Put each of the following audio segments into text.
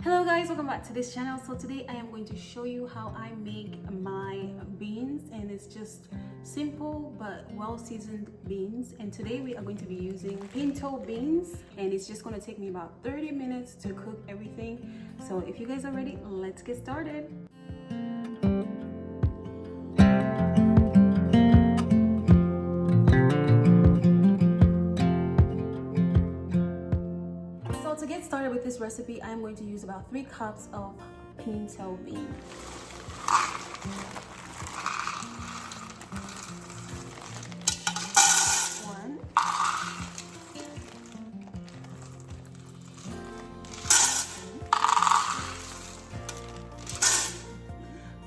Hello guys, welcome back to this channel. So today I am going to show you how I make my beans, and it's just simple but well seasoned beans. And today we are going to be using pinto beans, and it's just going to take me about 30 minutes to cook everything. So if you guys are ready, let's get started. To get started with this recipe, I'm going to use about 3 cups of pinto beans. One.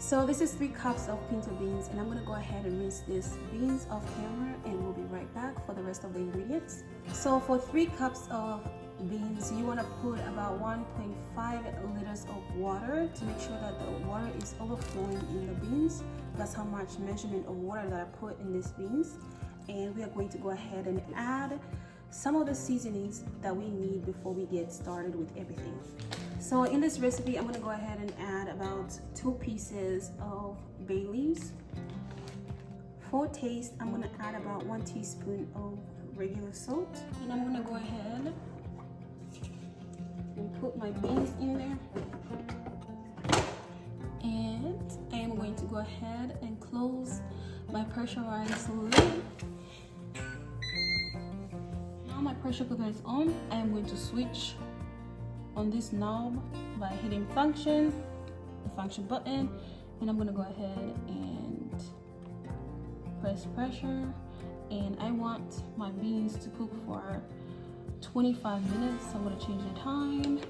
So this is 3 cups of pinto beans, and I'm going to go ahead and rinse these beans off camera, and we'll be right back for the rest of the ingredients. So for 3 cups of beans, you want to put about 1.5 liters of water to make sure that the water is overflowing in the beans. That's how much measurement of water that I put in these beans. And we are going to go ahead and add some of the seasonings that we need before we get started with everything. So in this recipe, I'm going to go ahead and add about 2 pieces of bay leaves. For taste, I'm going to add about 1 teaspoon of regular salt, and I'm going to go ahead and put my beans in there, and I am going to go ahead and close my pressurized lid. Now my pressure cooker is on. I am going to switch on this knob by hitting the function button, and I'm going to go ahead and press pressure, and I want my beans to cook for 25 minutes. I'm going to change the time.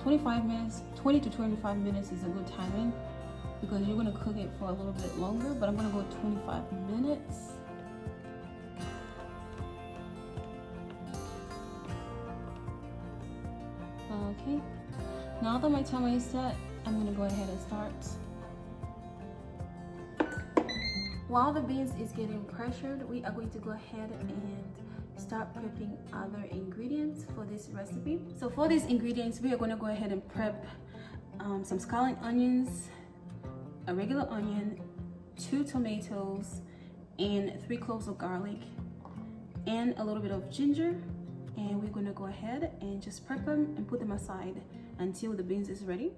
25 minutes, 20 to 25 minutes is a good timing because you're going to cook it for a little bit longer, but I'm going to go 25 minutes. Okay, now that my timer is set, I'm going to go ahead and start. While the beans is getting pressured, we are going to go ahead and start prepping other ingredients for this recipe. So for these ingredients, we are going to go ahead and prep some scallion onions, a regular onion, 2 tomatoes, and 3 cloves of garlic, and a little bit of ginger. And we're going to go ahead and just prep them and put them aside until the beans is ready.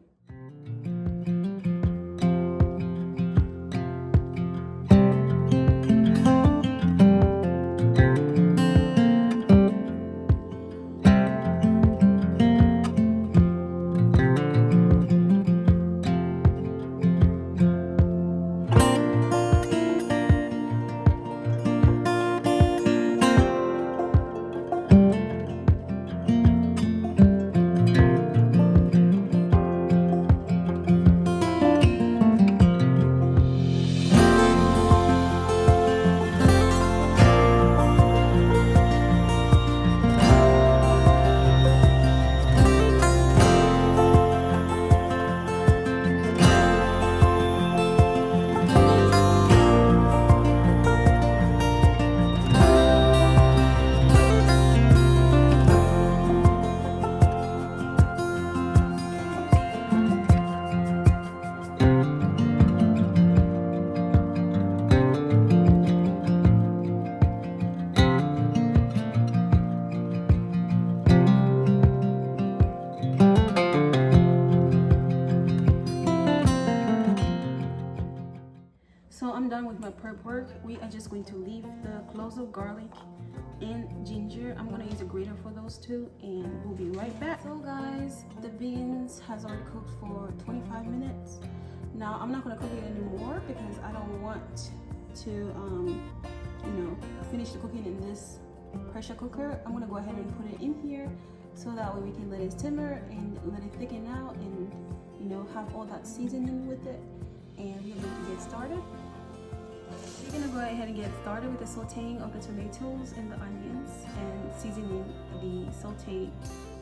So I'm done with my prep work. We are just going to leave the cloves of garlic and ginger. I'm going to use a grater for those 2, and we'll be right back. So guys, the beans has already cooked for 25 minutes. Now I'm not going to cook it anymore because I don't want to finish the cooking in this pressure cooker. I'm going to go ahead and put it in here so that way we can let it simmer and let it thicken out, and have all that seasoning with it. And we're going to get started. We're going to go ahead and get started with the sauteing of the tomatoes and the onions and seasoning the sauteed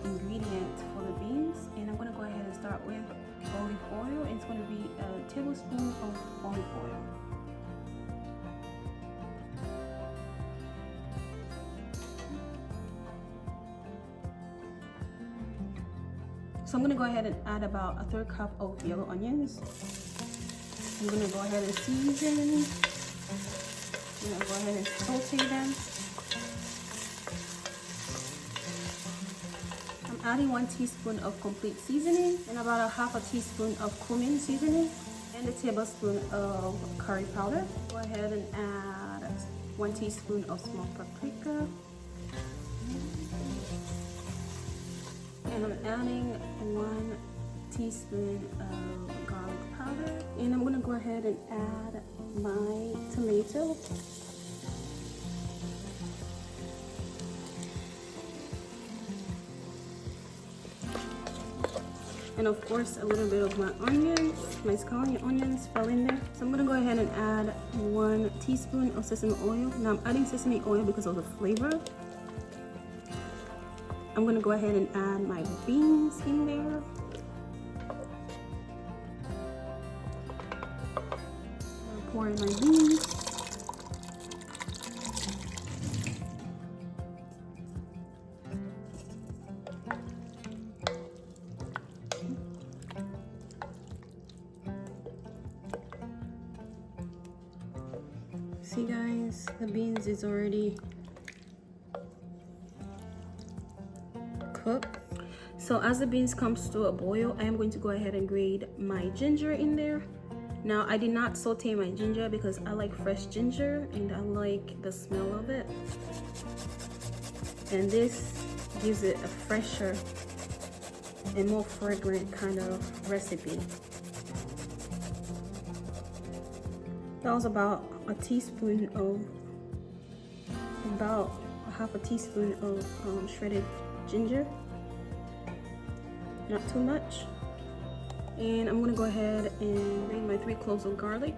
ingredient for the beans. And I'm going to go ahead and start with olive oil, and it's going to be a tablespoon of olive oil. So I'm gonna go ahead and add about a 1/3 cup of yellow onions. I'm gonna go ahead and season. I'm gonna go ahead and saute them. I'm adding 1 teaspoon of complete seasoning and about a 1/2 teaspoon of cumin seasoning and a tablespoon of curry powder. Go ahead and add 1 teaspoon of smoked paprika. And I'm adding 1 teaspoon of garlic powder. And I'm gonna go ahead and add my tomato. And of course, a little bit of my onions, my scallion onions fell in there. So I'm gonna go ahead and add 1 teaspoon of sesame oil. Now I'm adding sesame oil because of the flavor. I'm gonna go ahead and add my beans in there. I'll pour in my beans. See guys, the beans is already cooked. So as the beans comes to a boil, I am going to go ahead and grate my ginger in there. Now I did not saute my ginger because I like fresh ginger and I like the smell of it. And this gives it a fresher and more fragrant kind of recipe. That was about a teaspoon of, about a 1/2 teaspoon of shredded ginger. Not too much. And I'm gonna go ahead and grate my 3 cloves of garlic.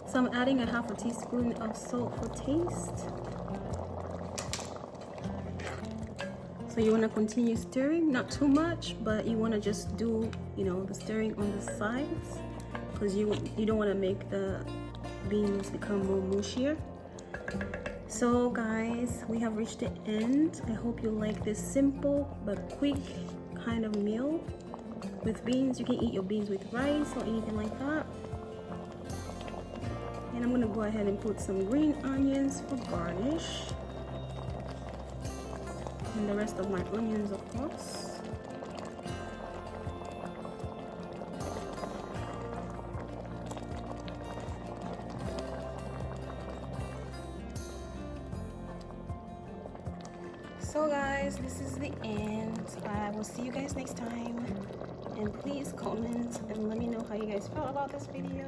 So I'm adding a 1/2 teaspoon of salt for taste. So you want to continue stirring, not too much, but you want to just do, you know, the stirring on the sides because you don't want to make the beans become more mushier. So guys, we have reached the end. I hope you like this simple but quick kind of meal with beans. You can eat your beans with rice or anything like that. And I'm gonna go ahead and put some green onions for garnish. And the rest of my onions, of course. So guys, this is the end. I will see you guys next time. And please comment and let me know how you guys felt about this video.